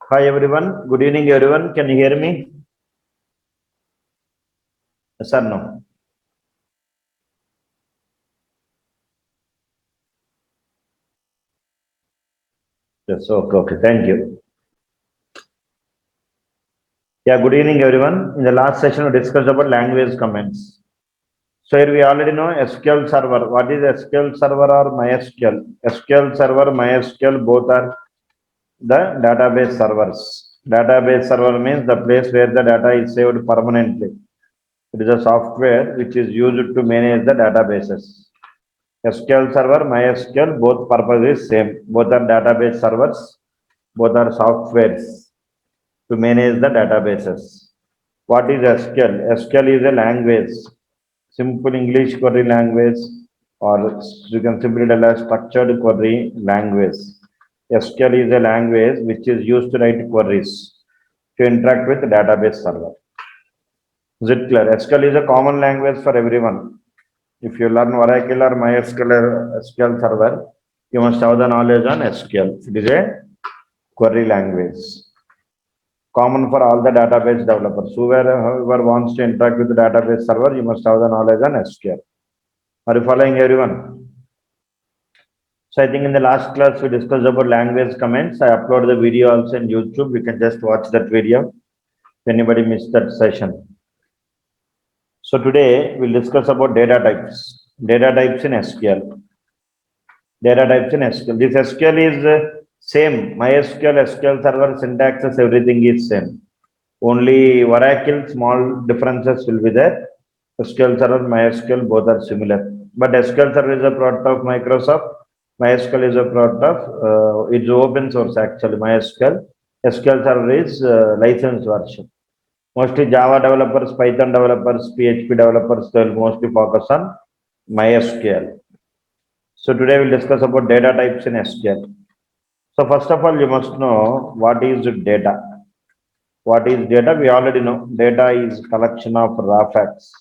Hi everyone. Good evening everyone. Can you hear me? Yes or no? Yes. Okay. Okay. Thank you. Yeah. Good evening everyone. In the last session we discussed about language comments. So here we already know SQL Server. What is SQL Server or MySQL? SQL Server, MySQL both are the database servers. Database server means the place where the data is saved permanently. It is a software which is used to manage the databases. SQL Server, MySQL, both purpose is same. Both are database servers. Both are softwares to manage the databases. What is SQL? SQL is a language, simple English query language, or you can simply tell as structured query language. SQL is a language which is used to write queries to interact with the database server. Is it clear? SQL is a common language for everyone. If you learn Oracle or MySQL or SQL Server, you must have the knowledge on SQL. It is a query language common for all the database developers. Whoever wants to interact with the database server, you must have the knowledge on SQL. Are you following everyone? So I think in the last class we discussed about language comments. I upload the video also in YouTube. You can just watch that video if anybody missed that session. So today we'll discuss about data types. Data types in SQL. Data types in SQL. This SQL is same. MySQL, SQL Server syntaxes, everything is same. Only Oracle small differences will be there. SQL Server, MySQL both are similar. But SQL Server is a product of Microsoft. MySQL is a product of it's open source actually. MySQL. SQL Server is licensed version. Mostly Java developers, Python developers, PHP developers, they will mostly focus on MySQL. So today we'll discuss about data types in SQL. So first of all, you must know what is data. What is data? We already know. Data is collection of raw facts.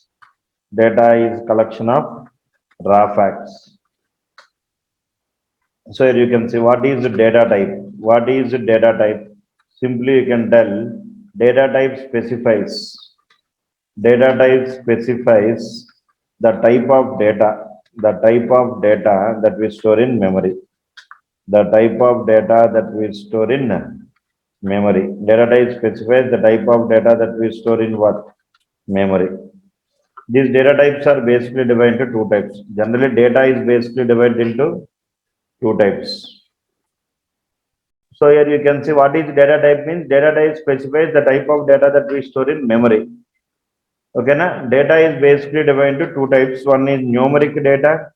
Data is collection of raw facts. So here you can see what is data type. What is data type? Simply you can tell data type specifies. Data type specifies the type of data. The type of data that we store in memory. The type of data that we store in memory. Data type specifies the type of data that we store in what? Memory. These data types are basically divided into two types. Generally, data is basically divided into two types. So here you can see what is data type means. Data type specifies the type of data that we store in memory. Okay, na? Data is basically divided into two types. One is numeric data,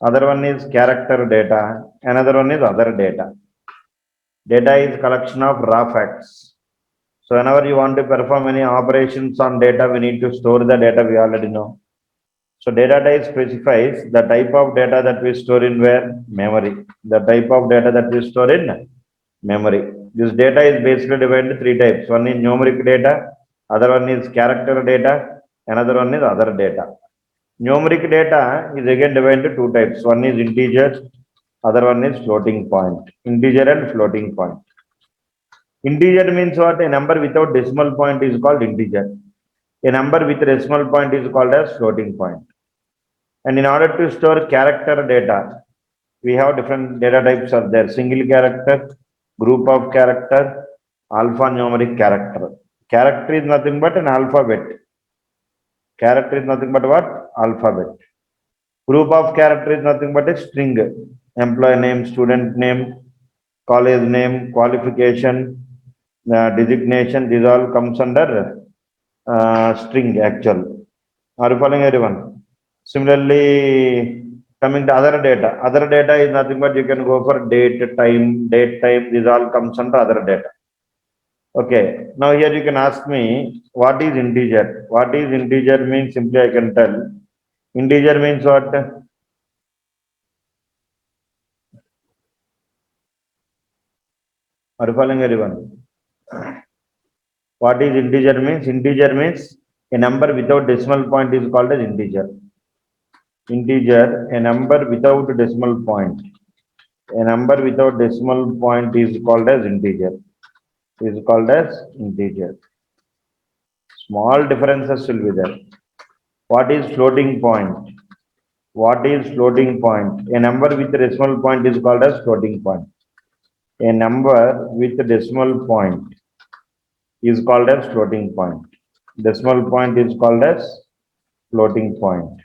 other one is character data, another one is other data. Data is collection of raw facts. So whenever you want to perform any operations on data, we need to store the data we already know. So data type specifies the type of data that we store in where? Memory. The type of data that we store in memory. This data is basically divided into three types. One is numeric data, other one is character data, another one is other data. Numeric data is again divided into two types. One is integer, other one is floating point. Integer and floating point. Integer means what? A number without decimal point is called integer. A number with decimal point is called as floating point. And in order to store character data, we have different data types are there. Single character, group of character, alphanumeric character. Character is nothing but an alphabet. Character is nothing but what? Alphabet. Group of character is nothing but a string. Employee name, student name, college name, qualification, designation, these all comes under string actual. Are you following everyone? Similarly, coming to other data is nothing but you can go for date, time, this all comes under other data. Okay, now here you can ask me, what is integer? What is integer means simply I can tell. Integer means what? Are you following everyone? What is integer means? Integer means a number without decimal point is called as integer. Integer, a number without decimal point. A number without decimal point is called as integer. is called as integer. Small differences will be there. What is floating point? What is floating point? A number with a decimal point is called as floating point. A number with a decimal point is called as floating point. Decimal point is called as floating point.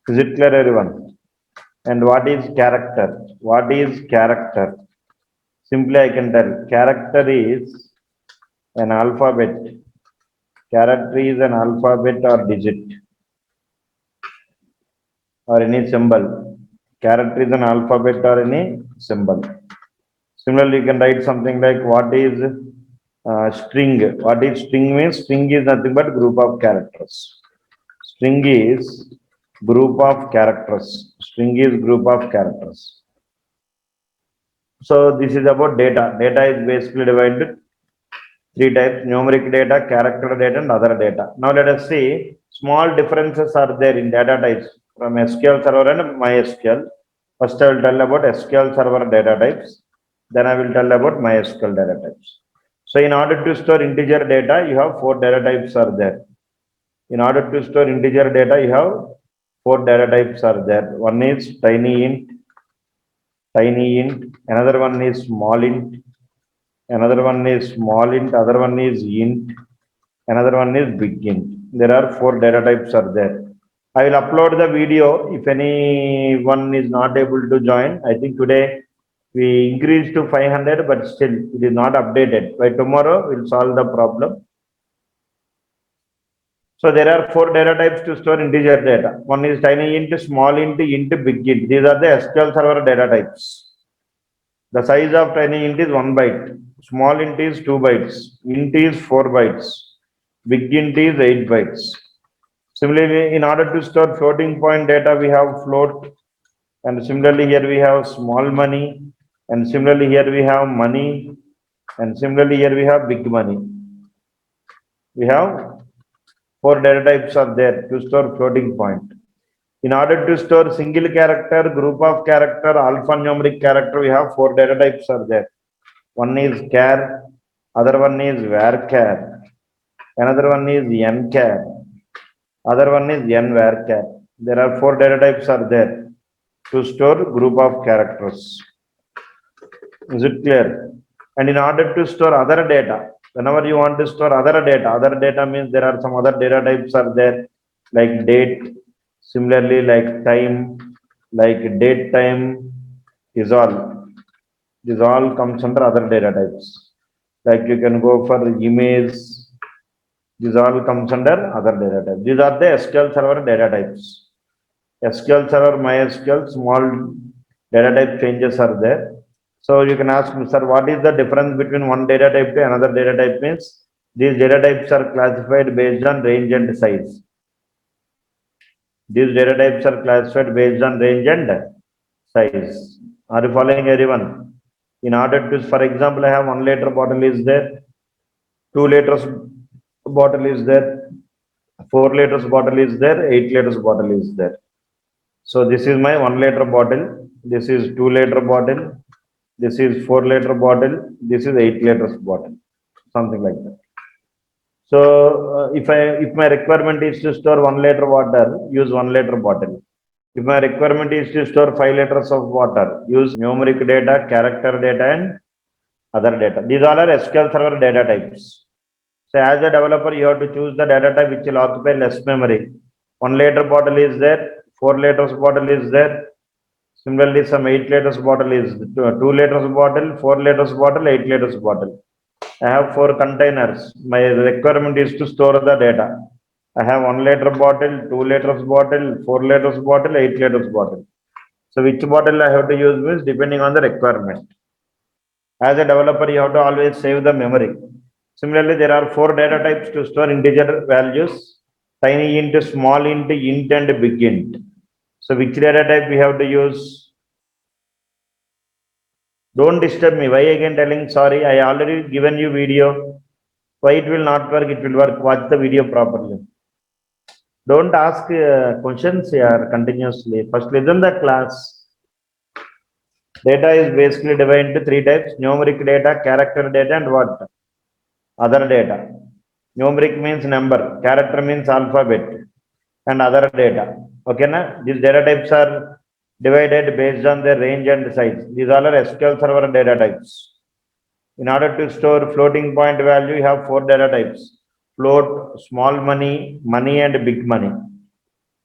Is it clear, everyone? And what is character? What is character? Simply I can tell character is an alphabet. Character is an alphabet or digit or any symbol. Character is an alphabet or any symbol. Similarly, you can write something like what is string. What is string means? String is nothing but group of characters. String is group of characters. String is group of characters. So this is about data. Data is basically divided three types: numeric data, character data, and other data. Now let us see small differences are there in data types from SQL Server and MySQL. First, I will tell about SQL Server data types. Then I will tell about MySQL data types. So in order to store integer data, you have four data types are there. In order to store integer data, you have four data types are there. One is tiny int, another one is small int, another one is small int, other one is int, another one is big int. There are four data types are there. I will upload the video if anyone is not able to join. I think today we increased to 500, but still it is not updated. By tomorrow, we'll solve the problem. So there are four data types to store integer data. One is tiny int, small int, big int. These are the SQL Server data types. The size of tiny int is 1 byte. Small int is 2 bytes. Int is 4 bytes. Big int is 8 bytes. Similarly, in order to store floating point data, we have float. And similarly, here we have small money. And similarly, here we have money. And similarly, here we have big money. We have four data types are there to store floating point. In order to store single character, group of character, alphanumeric character, we have four data types are there. One is char, other one is varchar, another one is nchar, other one is nvarchar. There are four data types are there to store group of characters. Is it clear? And in order to store other data, whenever you want to store other data means there are some other data types are there like date, similarly like time, like date time is all. This all comes under other data types. Like you can go for image, this all comes under other data types. These are the SQL Server data types. SQL Server, MySQL, small data type changes are there. So you can ask me, sir, what is the difference between one data type to another data type means? These data types are classified based on range and size. These data types are classified based on range and size. Are you following, everyone? In order to, for example, I have 1 liter bottle is there, 2 liters bottle is there, 4 liters bottle is there, 8 liters bottle is there. So this is my 1 liter bottle, this is 2 liter bottle, this is 4 liter bottle, this is 8 liters bottle, something like that. So if my requirement is to store 1 liter water, use 1 liter bottle. If my requirement is to store 5 liters of water, use numeric data, character data, and other data. These all are SQL Server data types. So as a developer, you have to choose the data type which will occupy less memory. 1 liter bottle is there, 4 liters bottle is there. Similarly, some 8 liters bottle is 2 liters bottle, 4 liters bottle, 8 liters bottle. I have 4 containers. My requirement is to store the data. I have 1 liter bottle, 2 liters bottle, 4 liters bottle, 8 liters bottle. So which bottle I have to use means depending on the requirement. As a developer, you have to always save the memory. Similarly, there are 4 data types to store integer values: tiny int, small int, and big int. So which data type we have to use? Don't disturb me. Why again telling sorry? I already given you video. Why it will not work? It will work. Watch the video properly. Don't ask questions here continuously. First listen the class. Data is basically divided into three types: numeric data, character data, and what? Other data. Numeric means number, character means alphabet, and other data. Okay, na? These data types are divided based on their range and size. These all are SQL Server data types. In order to store floating point value, you have four data types: float, small money, money, and big money.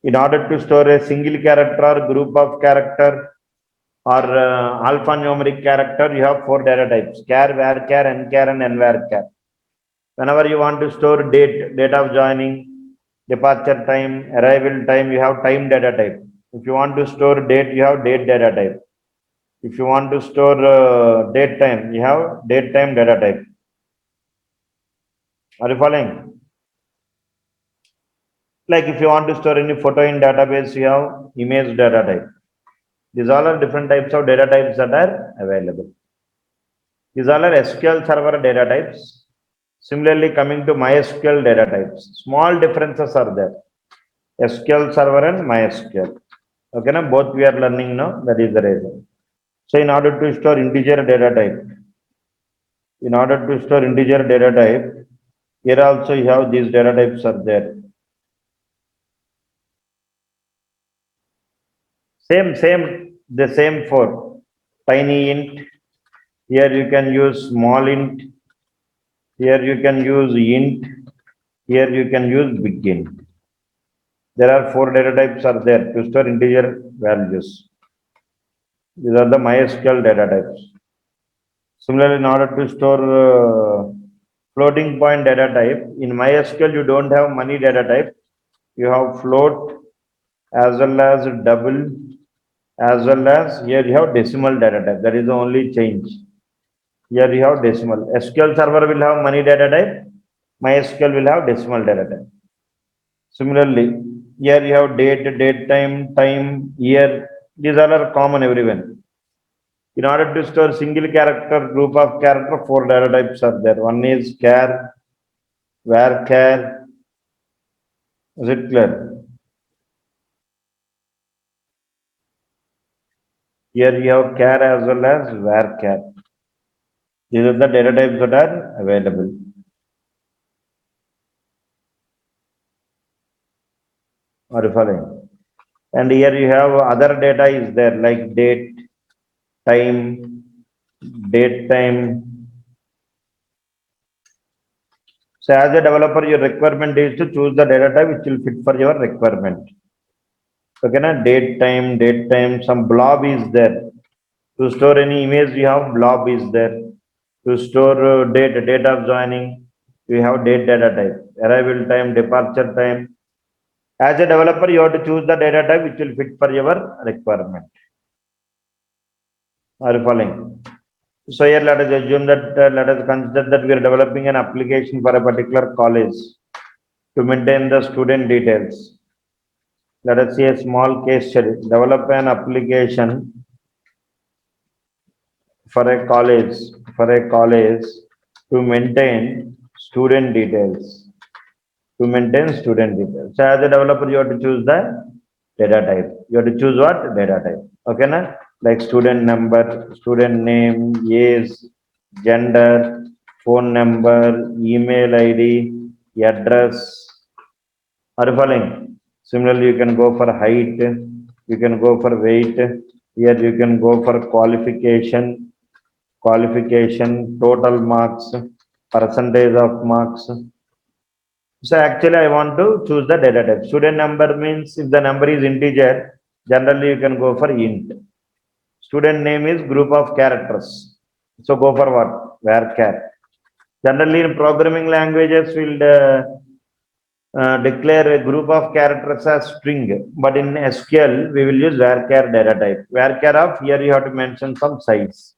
In order to store a single character or group of character or alphanumeric character, you have four data types: char, varchar, nchar, and nvarchar. Whenever you want to store date of joining, departure time, arrival time, you have time data type. If you want to store date, you have date data type. If you want to store date time, you have date time data type. Are you following? Like if you want to store any photo in database, you have image data type. These all are different types of data types that are available. These all are SQL Server data types. Similarly, coming to MySQL data types, small differences are there. SQL Server and MySQL. Okay, now both we are learning now. That is the reason. So, in order to store integer data type, here also you have these data types are there. The same four. Tiny int. Here you can use small int. Here you can use int. Here you can use big int. There are four data types are there to store integer values. These are the MySQL data types. Similarly, in order to store floating point data type, in MySQL you don't have money data type. You have float as well as double as well as here you have decimal data type. That is the only change. Here you have decimal. SQL Server will have money data type. MySQL will have decimal data type. Similarly, here you have date time, time, year. These all are common everyone. In order to store single character, group of character, four data types are there. One is char, varchar. Is it clear? Here you have char as well as varchar. These are the data types that are available. Are you following? And here you have other data is there like time, date time. So as a developer, your requirement is to choose the data type which will fit for your requirement. Okay, na? Date time, some blob is there. To store any image, we have blob is there. To store date of joining, we have date data type. Arrival time, departure time. As a developer, you have to choose the data type which will fit for your requirement. Are you following? So here let us assume that let us consider that we are developing an application for a particular college to maintain the student details. Let us see a small case study. Develop an application for a college to maintain student details. To maintain student details. So as a developer, you have to choose the data type. You have to choose what? Data type. Okay, na? Like student number, student name, age, gender, phone number, email ID, address. Are you following? Similarly, you can go for height, you can go for weight. Here you can go for qualification, total marks, percentage of marks. So actually I want to choose the data type. Student number means if the number is integer, generally you can go for int. Student name is group of characters. So go for what? Varchar. Generally in programming languages will declare a group of characters as string. But in SQL, we will use varchar data type. Varchar of here you have to mention some size.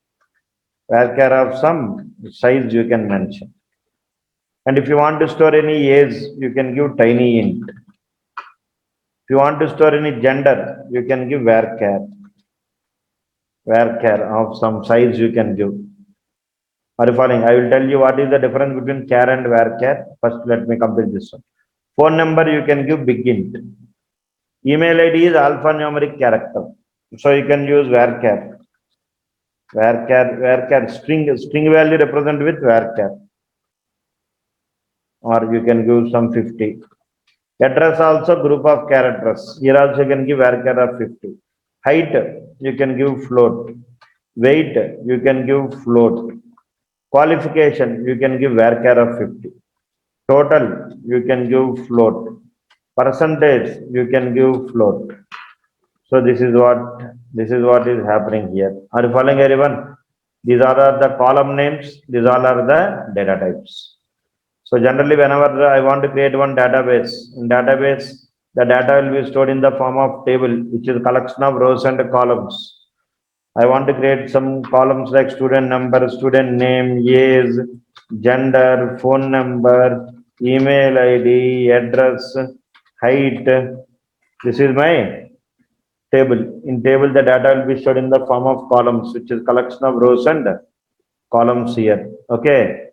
Varchar of some size you can mention. And if you want to store any age, you can give tiny int. If you want to store any gender, you can give varchar. Varchar of some size you can give. Are you following? I will tell you what is the difference between char and varchar. First, let me complete this one. Phone number you can give big int. Email ID is alphanumeric character. So you can use varchar. Varchar string value represent with varchar, or you can give some 50. Address also group of characters. Here also you can give varchar of 50. Height you can give float. Weight you can give float. Qualification you can give varchar of 50. Total you can give float. Percentage you can give float. So this is what is happening here. Are you following everyone? These all are the column names. These all are the data types. So generally, whenever I want to create one database, in database, the data will be stored in the form of table, which is a collection of rows and columns. I want to create some columns like student number, student name, age, gender, phone number, email ID, address, height. This is my table. In table, the data will be stored in the form of columns, which is collection of rows and columns here. Okay.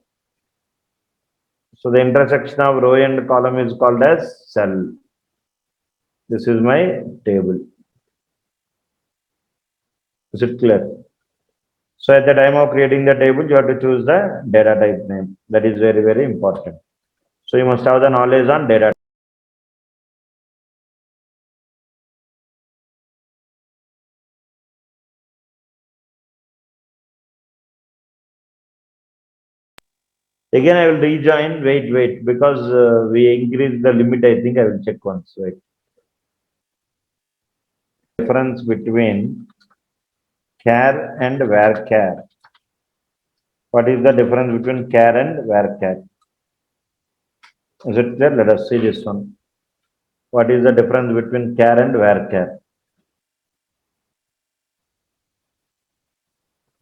So the intersection of row and column is called as cell. This is my table. Is it clear? So at the time of creating the table, you have to choose the data type name. That is very, very important. So you must have the knowledge on data. Again, I will rejoin. Wait, because we increase the limit. I think I will check once. Wait. Difference between char and varchar. What is the difference between char and varchar? Is it clear? Let us see this one. What is the difference between char and varchar?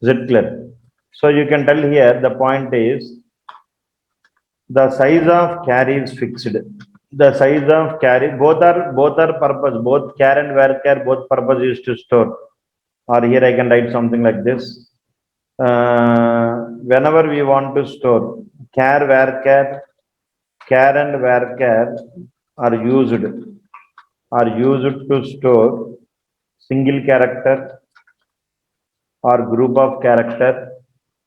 Is it clear? So you can tell here the point is the size of char is fixed. The size of char, both are purpose, both char and varchar, both purpose is to store. Or here I can write something like this. Whenever we want to store, char and varchar are used to store single character or group of character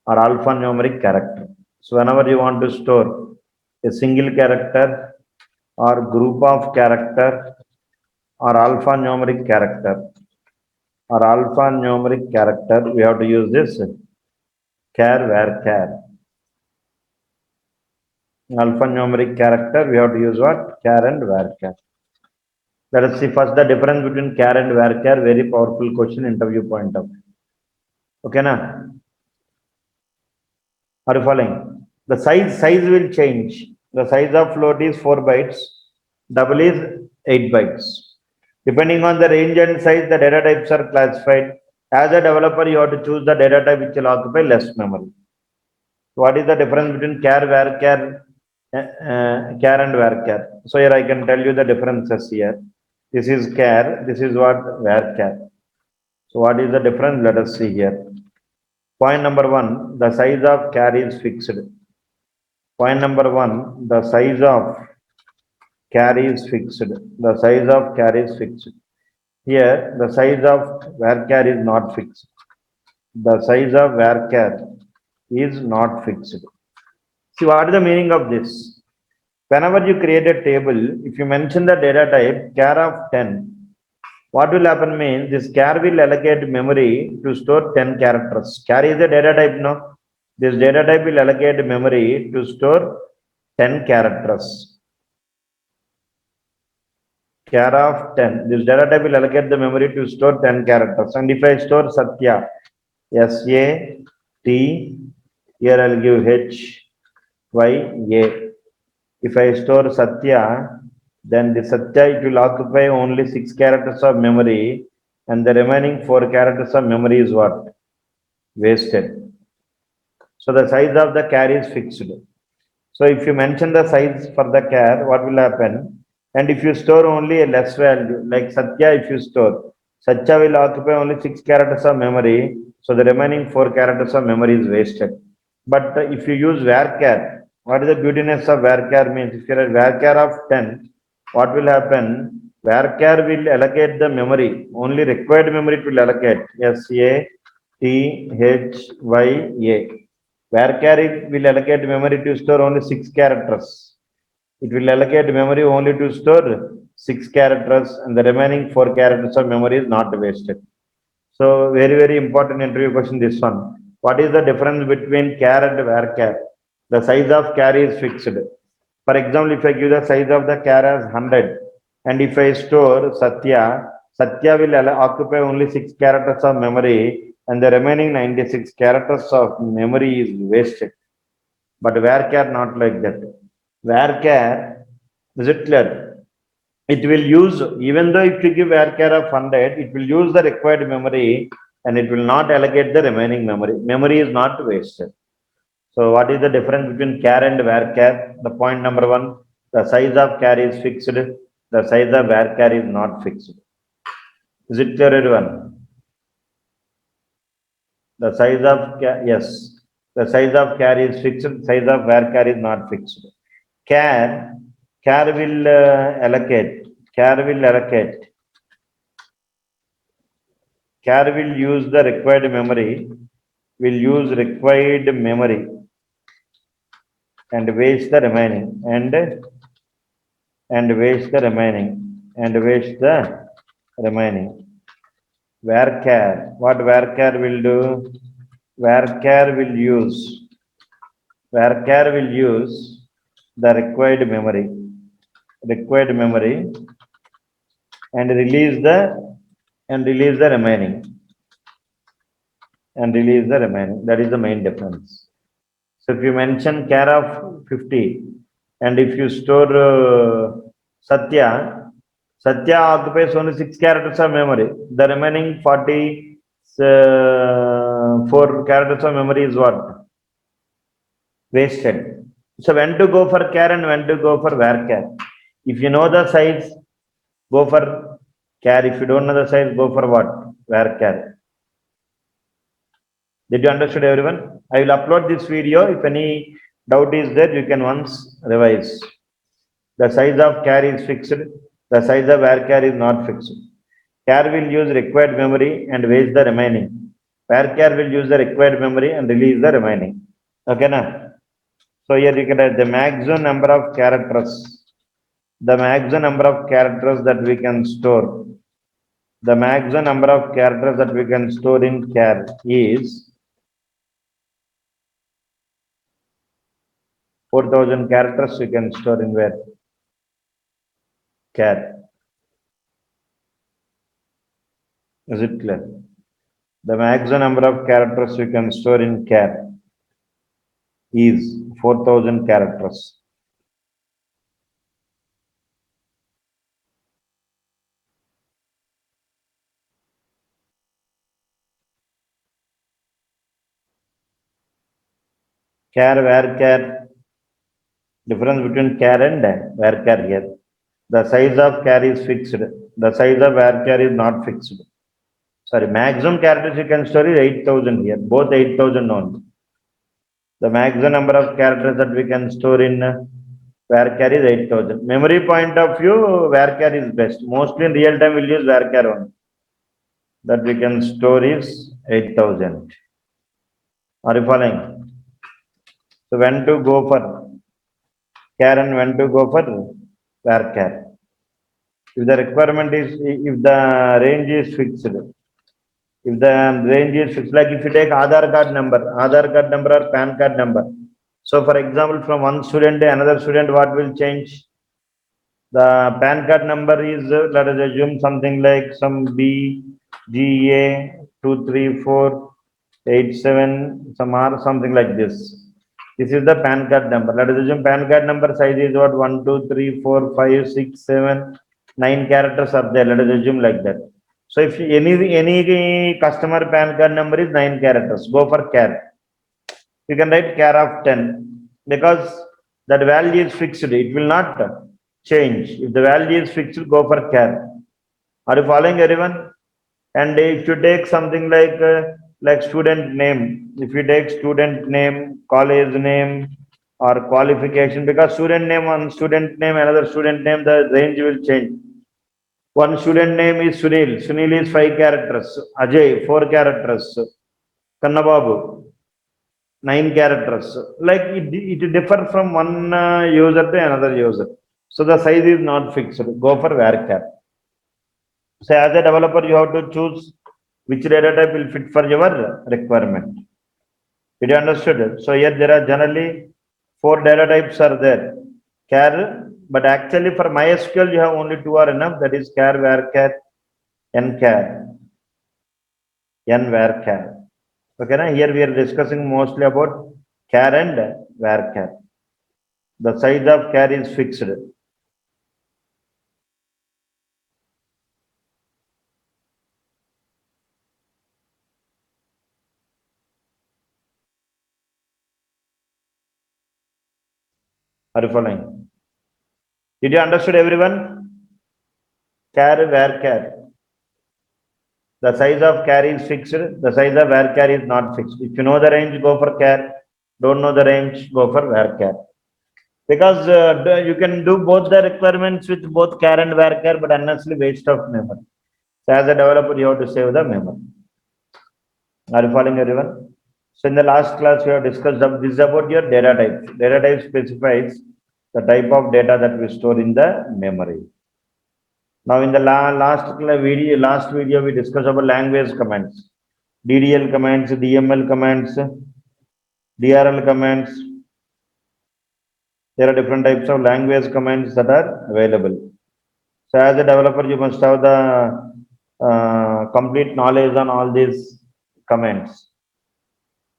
or alphanumeric character. So whenever you want to store a single character or group of character or alphanumeric character, we have to use this char varchar. Alphanumeric character, we have to use what? Char and varchar. Let us see first the difference between char and varchar. Very powerful question, interview point of view. Okay, na? Are you following? The size will change. The size of float is 4 bytes, double is 8 bytes. Depending on the range and size, the data types are classified. As a developer, you have to choose the data type which will occupy less memory. What is the difference between char and varchar? So here I can tell you the differences here. This is char, this is what varchar. So what is the difference? Let us see here. Point number 1, the size of char is fixed. Point number 1, the size of char is fixed. The size of char is fixed. Here, the size of varchar is not fixed. The size of varchar is not fixed. See, what is the meaning of this? Whenever you create a table, if you mention the data type char of 10, what will happen means this char will allocate memory to store 10 characters. Char is a data type, no? This data type will allocate memory to store 10 characters. Char of 10. This data type will allocate the memory to store 10 characters. And if I store Satya, S-A-T, here I'll give H-Y-A. If I store Satya, then the Satya, it will occupy only 6 characters of memory, and the remaining 4 characters of memory is what? Wasted. So the size of the char is fixed. So if you mention the size for the char, what will happen? And if you store only a less value, like Satya, if you store, Satya will occupy only 6 characters of memory, so the remaining 4 characters of memory is wasted. But if you use varchar, what is the beautiness of varchar means? If you are a varchar of 10, what will happen? Varchar will allocate the memory, only required memory it will allocate. S-A-T, THYA. Varchar will allocate memory to store only 6 characters. It will allocate memory only to store 6 characters, and the remaining 4 characters of memory is not wasted. So very, very important interview question this one. What is the difference between char and varchar? The size of char is fixed. For example, if I give the size of the char as 100, and if I store Satya will occupy only 6 characters of memory, and the remaining 96 characters of memory is wasted. But varchar not like that. Varchar, is it clear? It will use, even though if you give varchar of 100, it will use the required memory and it will not allocate the remaining memory. Memory is not wasted. So what is the difference between char and varchar? The point number one, the size of char is fixed. The size of varchar is not fixed. Is it clear, everyone? The size of char, yes. The size of char is fixed. Size of varchar is not fixed. Char will allocate. Char will allocate. Char will use the required memory. Will use required memory and waste the remaining and waste the remaining and waste the remaining. Varchar, what varchar will do? Varchar will use the required memory and release the remaining That is the main difference. So if you mention char of 50 and if you store Satya occupies only 6 characters of memory. The remaining 44 characters of memory is what? Wasted. So when to go for char and when to go for varchar? If you know the size, go for char. If you don't know the size, go for what? Varchar. Did you understand, everyone? I will upload this video. If any doubt is there, you can once revise. The size of char is fixed. The size of varchar is not fixed. Char will use required memory and waste the remaining. Varchar will use the required memory and release the remaining. Okay, na? So here you can write the maximum number of characters. The maximum number of characters that we can store. The maximum number of characters that we can store in char is 4,000 characters we can store in where? Char. Is it clear? The maximum number of characters we can store in char is 4,000 characters. Char, varchar, difference between char and varchar here. The size of char is fixed. The size of varchar is not fixed. Sorry, maximum characters you can store is 8,000 here. Both 8,000 only. The maximum number of characters that we can store in varchar is 8,000. Memory point of view, varchar is best. Mostly in real time we'll use varchar only. That we can store is 8,000. Are you following? So when to go for char and when to go for varchar? If the requirement is, if the range is fixed, like if you take Aadhaar card number or PAN card number. So for example, from one student to another student, what will change? The PAN card number is, let us assume something like some BGA23487, some R, something like this. This is the PAN card number. Let us assume PAN card number size is what? 1, 2, 3, 4, 5, 6, 7, 9 characters are there. Let us assume like that. So if any customer PAN card number is 9 characters, go for char. You can write char of 10 because that value is fixed. It will not change. If the value is fixed, go for char. Are you following, everyone? And if you take something like student name, if you take student name, college name, or qualification, because student name, one student name, another student name, the range will change. One student name is Sunil. Sunil is 5 characters. Ajay, 4 characters. Kannababu, 9 characters. Like it differs from one user to another user. So the size is not fixed. Go for varchar. So as a developer, you have to choose which data type will fit for your requirement. Did you understood it? So here there are generally 4 data types are there. Char, but actually for MySQL you have only 2 are enough. That is char, varchar, nchar, nvarchar. Okay, now here we are discussing mostly about char and varchar. The size of char is fixed. Are you following? Did you understood everyone? Char, varchar. The size of char is fixed. The size of varchar is not fixed. If you know the range, go for char. Don't know the range, go for varchar. Because you can do both the requirements with both char and varchar, but unnecessarily waste of memory. So as a developer, you have to save the memory. Are you following everyone? So in the last class, we have discussed this is about your data type. Data type specifies the type of data that we store in the memory. Now in the last video, we discussed about language commands, DDL commands, DML commands, DRL commands. There are different types of language commands that are available. So as a developer, you must have the complete knowledge on all these commands.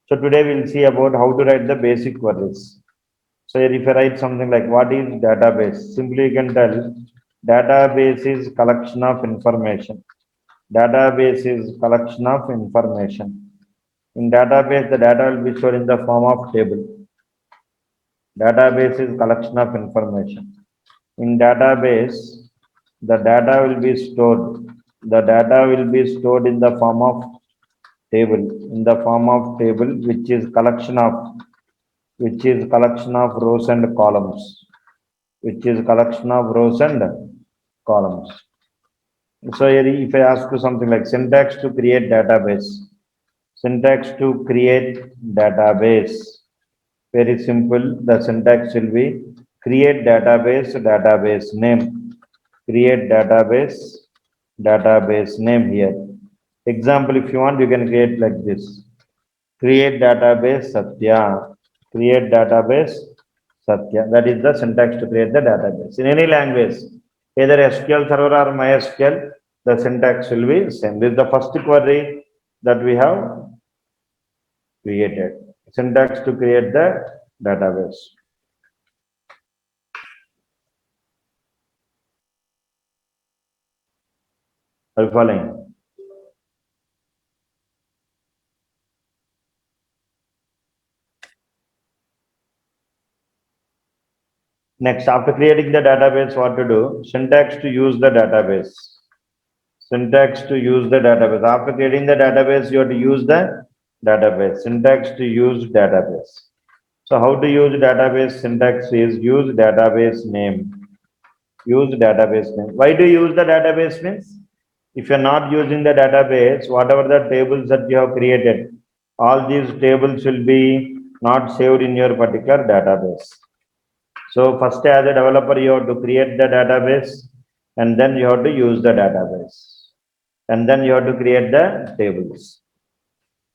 So today we'll see about how to write the basic queries. So if I write something like what is database, simply you can tell database is collection of information. Database is collection of information. In database, the data will be stored in the form of table. Database is collection of information. In database, the data will be stored. The data will be stored in the form of table. In the form of table, which is collection of rows and columns. Which is collection of rows and columns. So here, if I ask you something like syntax to create database, syntax to create database, very simple. The syntax will be create database, database name, create database name here. Example, if you want, you can create like this. Create database Satya. Create database Satya. That is the syntax to create the database. In any language, either SQL Server or MySQL, the syntax will be same. This is the first query that we have created. Syntax to create the database. Are you following? Next, after creating the database, what to do? Syntax to use the database. Syntax to use the database. After creating the database, you have to use the database. Syntax to use database. So how to use database? Syntax is use database name. Use database name. Why do you use the database means? If you're not using the database, whatever the tables that you have created, all these tables will be not saved in your particular database. So first as a developer, you have to create the database and then you have to use the database. And then you have to create the tables.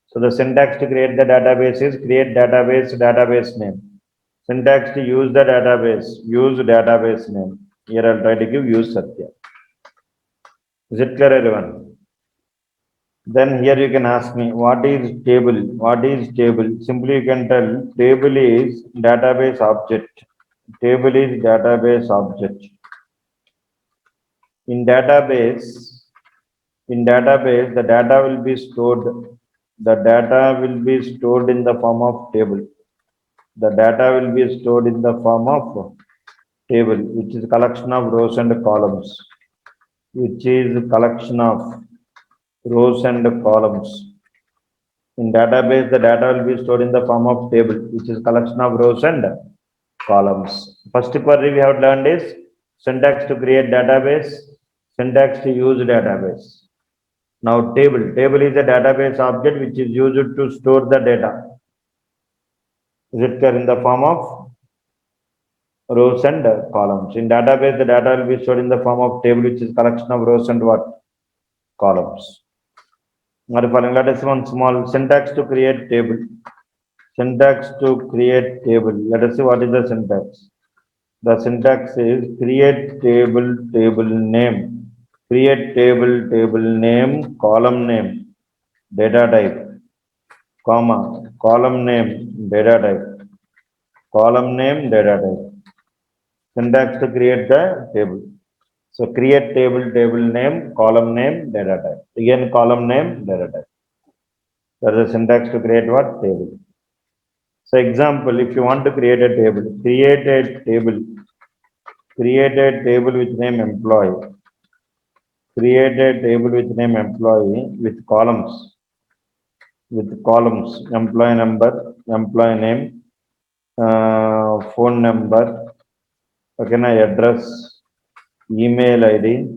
So the syntax to create the database is create database name. Syntax to use the database name. Here I'll try to give use Satya. Is it clear, everyone? Then here you can ask me, what is table? What is table? Simply you can tell table is database object. Table is database object. In database, the data will be stored. The data will be stored in the form of table. The data will be stored in the form of table, which is collection of rows and columns. Which is collection of rows and columns. In database, the data will be stored in the form of table, which is collection of rows and columns. First query we have learned is syntax to create database, syntax to use database. Now table is a database object which is used to store the data. Is it clear? In the form of rows and columns. In database, the data will be stored in the form of table, which is collection of rows and what? Columns. Let us one small syntax to create table. Syntax to create table. Let us see what is the syntax. The syntax is create table name. Create table name, column name, data type, comma, column name, data type, column name, data type. Syntax to create the table. So create table name, column name, data type. Again, column name, data type. That is the syntax to create what? Table. So example, if you want to create a table with name employee. Create a table with name employee with columns. Employee number, employee name, phone number, okay, address, email ID,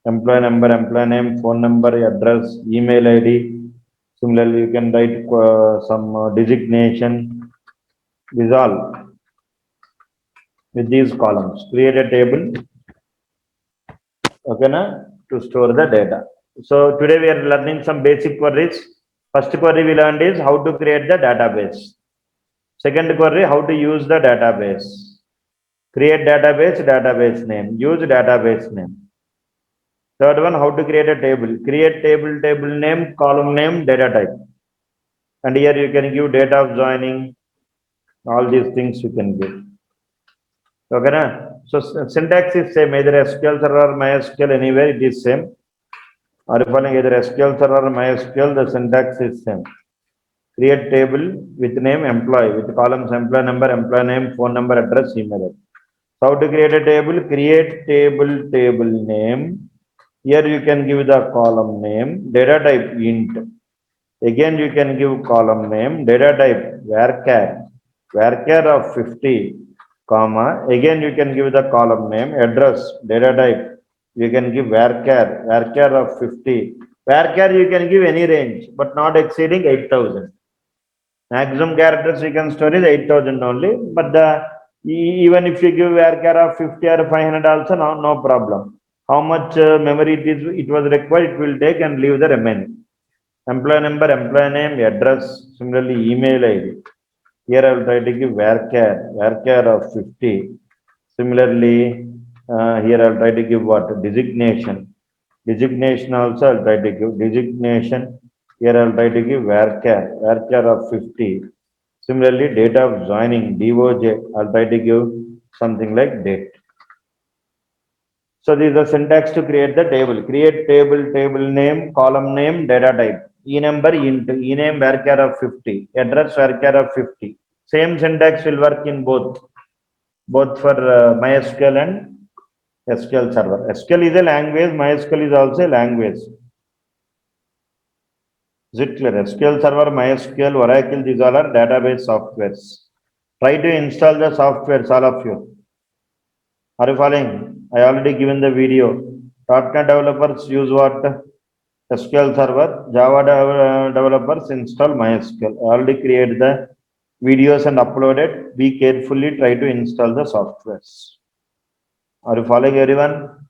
employee number, employee name, phone number, address, email ID. Similarly, you can write some designation. These all with these columns. Create a table, okay, to store the data. So today we are learning some basic queries. First query we learned is how to create the database. Second query, how to use the database. Create database name. Use database name. Third one, how to create a table. Create table name, column name, data type. And here you can give date of joining. All these things you can give. Okay, so syntax is same. Either SQL Server or MySQL, anywhere it is same. Or if either SQL Server or MySQL, the syntax is same. Create table with name employee, with columns employee number, employee name, phone number, address, email. So how to create a table? Create table name. Here you can give the column name, data type int. Again you can give column name, data type varchar of 50, comma. Again you can give the column name, address, data type. You can give varchar of 50. Varchar you can give any range, but not exceeding 8,000. Maximum characters you can store is 8,000 only, but even if you give varchar of 50 or 500 also, no problem. How much memory it was required, it will take and leave the remaining. Employee number, employee name, address, similarly email ID. Here I will try to give varchar of 50. Similarly, here I will try to give what? Designation. Designation also I will try to give designation. Here I will try to give varchar of 50. Similarly, date of joining, DOJ, I will try to give something like date. So this is the syntax to create the table. Create table name, column name, data type. E-number int, e-name varchar of 50, address varchar of 50. Same syntax will work in both for MySQL and SQL Server. SQL is a language, MySQL is also a language. Is it clear? SQL Server, MySQL, Oracle, these all are database softwares. Try to install the softwares, all of you. Are you following? I already given the video. .NET developers use what? SQL Server. Java developers install MySQL. I already created the videos and uploaded. Be carefully try to install the softwares. Are you following everyone?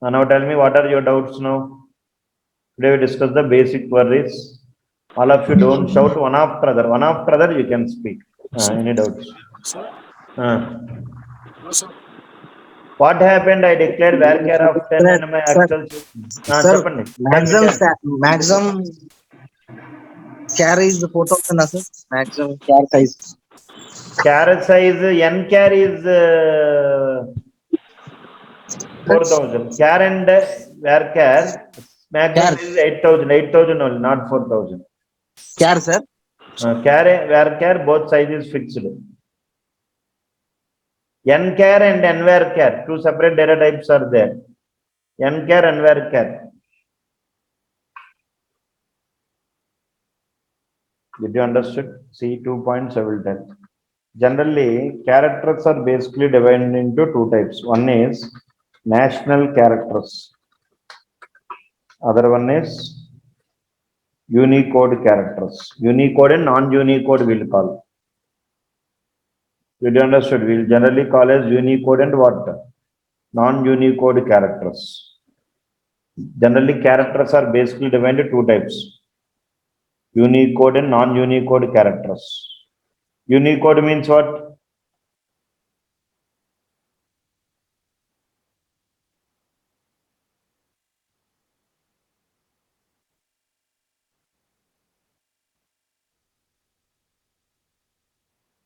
Now tell me what are your doubts now? Today we discuss the basic queries. All of you don't shout one after other. One after other you can speak. Any doubts? What happened? I declared varchar of 10 and my actual. Sir, maximum char is 4,000, sir. Maximum char size. Char size, n char is 4,000. Char and varchar, maximum is 8,000. 8,000 only, not 4,000. Char, sir. Char, varchar, both sizes fixed. Nchar and nvarchar, two separate data types are there. Nchar and nvarchar. Did you understood? See 2 points I will tell. Generally, characters are basically divided into two types. One is national characters. Other one is Unicode characters. Unicode and non-Unicode we'll call. You understood? We'll generally call as Unicode and what? Non-Unicode characters. Generally, characters are basically divided into two types. Unicode and non-Unicode characters. Unicode means what?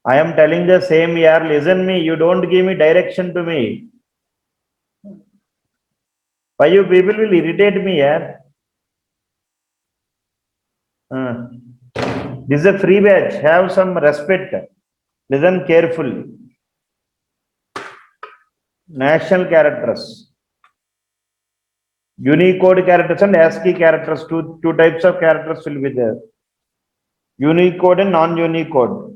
I am telling the same year, listen me, you don't give me direction to me. Why you people will irritate me, yaar? This is a free batch, have some respect. Listen carefully. National characters. Unicode characters and ASCII characters, two types of characters will be there. Unicode and non-Unicode.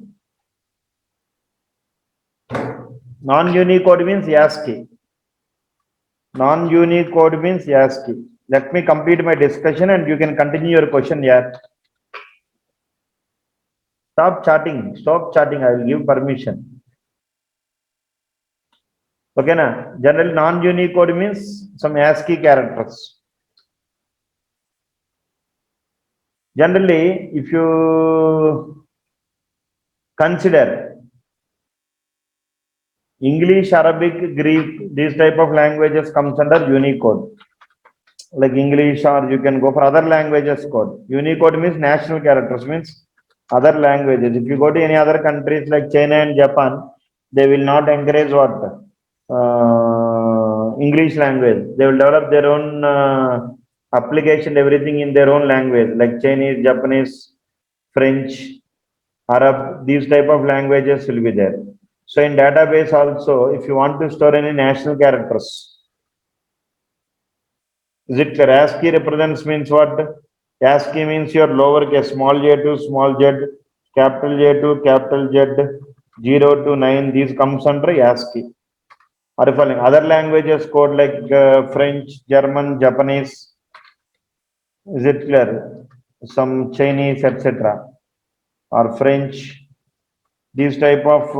Non-Unicode means ASCII. Non-Unicode means ASCII. Let me complete my discussion and you can continue your question here. Stop chatting. Stop chatting. I will give permission. Okay, na? Generally, non-Unicode means some ASCII characters. Generally, if you consider English, Arabic, Greek, these type of languages comes under Unicode. Like English, or you can go for other languages code. Unicode means national characters, means other languages. If you go to any other countries like China and Japan, they will not encourage what? English language. They will develop their own application, everything in their own language, like Chinese, Japanese, French, Arab, these type of languages will be there. So in database also, if you want to store any national characters, is it clear? ASCII represents means what? ASCII means your lowercase, small j to small z, capital J to capital Z, 0 to 9, these comes under ASCII. Or if other languages code like French, German, Japanese, is it clear? Some Chinese, etc. or French, these type of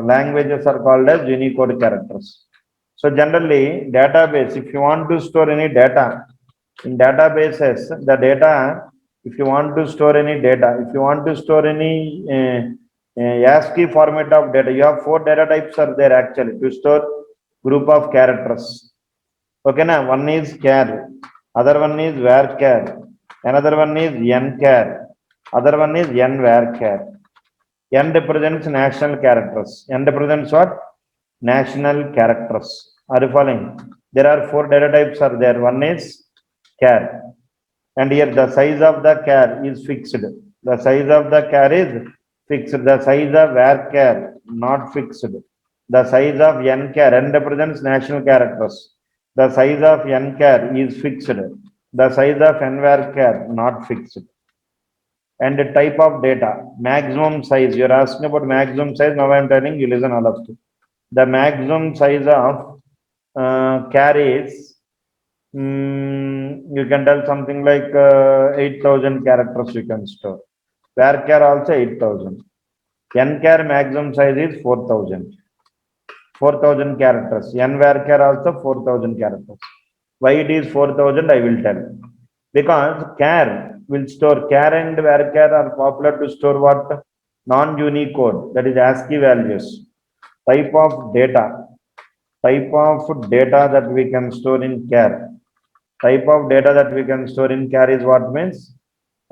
languages are called as Unicode characters. So generally, database, if you want to store any data, in databases, the data, if you want to store any data, if you want to store any ASCII format of data, you have 4 data types are there actually to store group of characters. Okay, now one is char, other one is varchar, another one is nchar, other one is nvarchar. N represents national characters. N represents what? National characters. Are you following? There are 4 data types are there. One is char. And here the size of the char is fixed. The size of the char is fixed. The size of varchar not fixed. The size of nchar, N represents national characters. The size of nchar is fixed. The size of nvarchar not fixed. And the type of data, maximum size. You're asking about maximum size. Now I'm telling you, listen all of you. The maximum size of char is, you can tell something like 8,000 characters you can store. Varchar also 8,000. Nchar maximum size is 4,000. 4,000 characters. Nvarchar also 4,000 characters. Why it is 4,000, I will tell. Because char will store, char and varchar are popular to store what? Non-Unicode, that is ASCII values. Type of data that we can store in char. Type of data that we can store in char is what means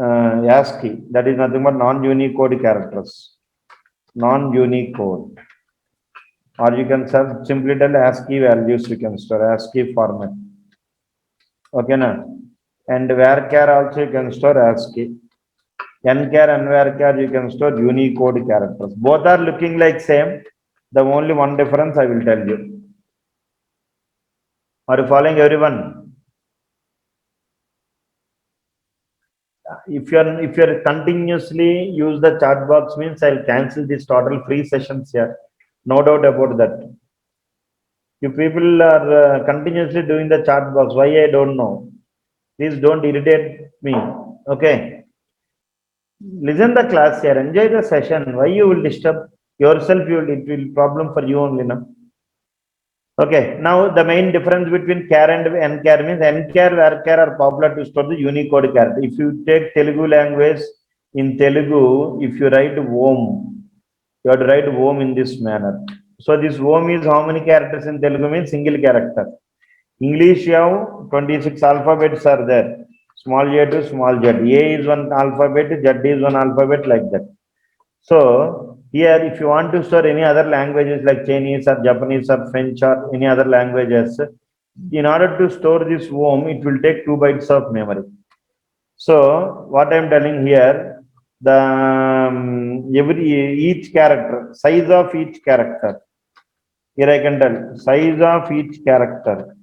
ASCII. That is nothing but non-Unicode characters. Non-Unicode. Or you can simply tell ASCII values you can store, ASCII format. Okay, na? And varchar also you can store ASCII. Nchar and varchar you can store Unicode characters. Both are looking like same. The only one difference I will tell you. Are you following everyone? If you're continuously use the chat box, means I'll cancel this total free sessions here. No doubt about that. You people are continuously doing the chat box. Why I don't know. Please don't irritate me. Okay. Listen the class here. Enjoy the session. Why you will disturb yourself? It will problem for you only now. Okay. Now the main difference between char and nchar means nchar, varchar are popular to store the Unicode character. If you take Telugu language, in Telugu, if you write Om, you have to write Om in this manner. So this Om is how many characters in Telugu means single character. English, you have 26 alphabets are there. Small j to small z. A is one alphabet, Z is one alphabet, like that. So here, if you want to store any other languages like Chinese or Japanese or French or any other languages, in order to store this Om, it will take 2 bytes of memory. So what I am telling here, the each character, size of each character. Here I can tell size of each character.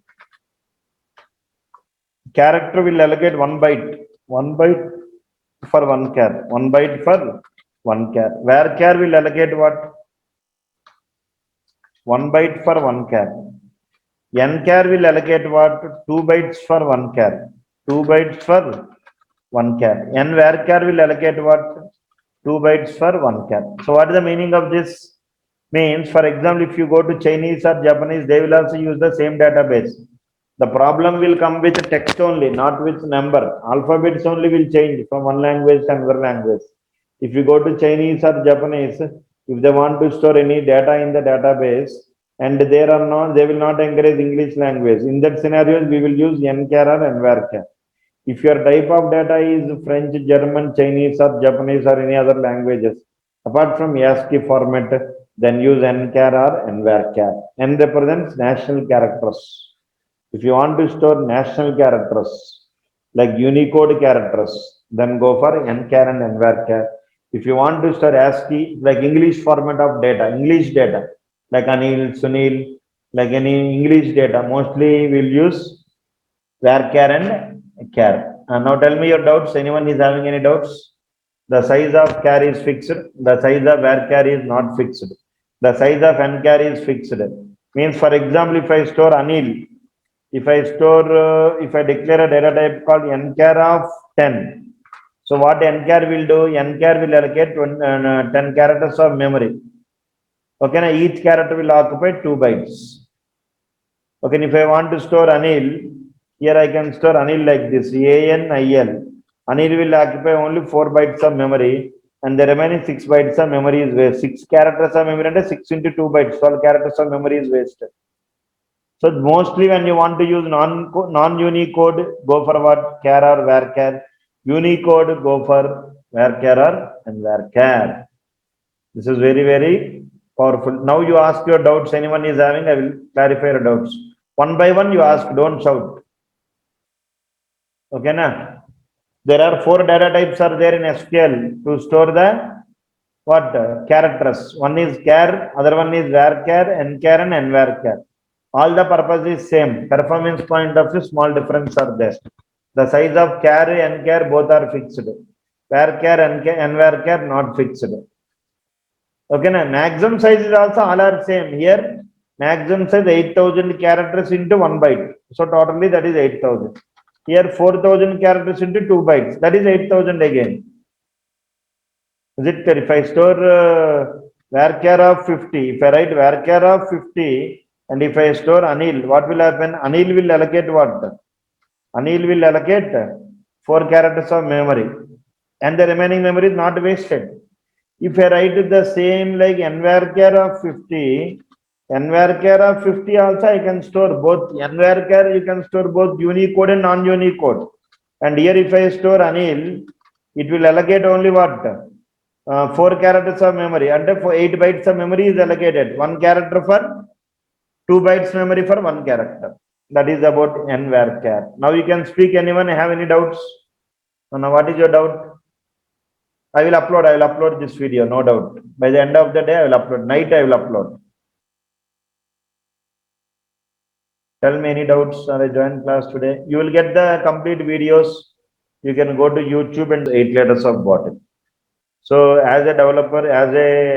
Character will allocate 1 byte for 1 char, 1 byte for 1 char. Varchar will allocate what? 1 byte for 1 char. Nchar will allocate what? 2 bytes for 1 char, 2 bytes for 1 char. Varchar will allocate what? 2 bytes for 1 char. So what is the meaning of this? Means, for example, if you go to Chinese or Japanese, they will also use the same database. The problem will come with text only, not with number. Alphabets only will change from one language to another language. If you go to Chinese or Japanese, if they want to store any data in the database and they will not encourage English language. In that scenario, we will use nchar or nvarchar. If your type of data is French, German, Chinese or Japanese or any other languages, apart from ASCII format, then use nchar or nvarchar. N represents national characters. If you want to store national characters like Unicode characters, then go for nchar and nvarchar. If you want to store ASCII like English format of data, English data like Anil, Sunil, like any English data, mostly we'll use varchar and char. Now tell me your doubts. Anyone is having any doubts? The size of char is fixed. The size of varchar is not fixed. The size of nchar is fixed. Means, for example, if I store Anil, if I declare a data type called nchar of 10. So what nchar will do? Nchar will allocate 10 characters of memory. Okay, now each character will occupy 2 bytes. Okay, if I want to store Anil, here I can store Anil like this, ANIL. Anil will occupy only 4 bytes of memory and the remaining 6 bytes of memory is wasted. 6 characters of memory and 6 into 2 bytes, 12 characters of memory is wasted. So mostly when you want to use non-Unicode, go for what? Char or varchar. Unicode, go for varchar or nvarchar. This is very, very powerful. Now you ask your doubts. Anyone is having, I will clarify your doubts. One by one you ask, don't shout. Okay, na? There are 4 data types are there in SQL to store the what? Characters. One is char, other one is varchar, nchar and nvarchar. All the purpose is same. Performance point of view, small difference are there. The size of char and nchar both are fixed. Varchar and nvarchar not fixed. Okay, now maximum size is also all are same. Here maximum size 8,000 characters into 1 byte. So totally that is 8,000. Here 4,000 characters into 2 bytes. That is 8,000 again. Is it clear? If I store varchar of 50, if I write varchar of 50 and if I store Anil, what will happen? Anil will allocate what? Anil will allocate 4 characters of memory and the remaining memory is not wasted. If I write the same like nvarchar of 50, nvarchar of 50 also I can store both. Nvarchar you can store both Unicode and non-Unicode. And here if I store Anil, it will allocate only what? 4 characters of memory. And for 8 bytes of memory is allocated. 1 character for 2 bytes memory for 1 character. That is about nvarchar. Now you can speak. Anyone have any doubts? Now what is your doubt? I will upload this video, no doubt. By the end of the day, I will upload. Night, I will upload. Tell me any doubts or I join class today. You will get the complete videos. You can go to YouTube and 8 letters of bottle. So as a developer, as a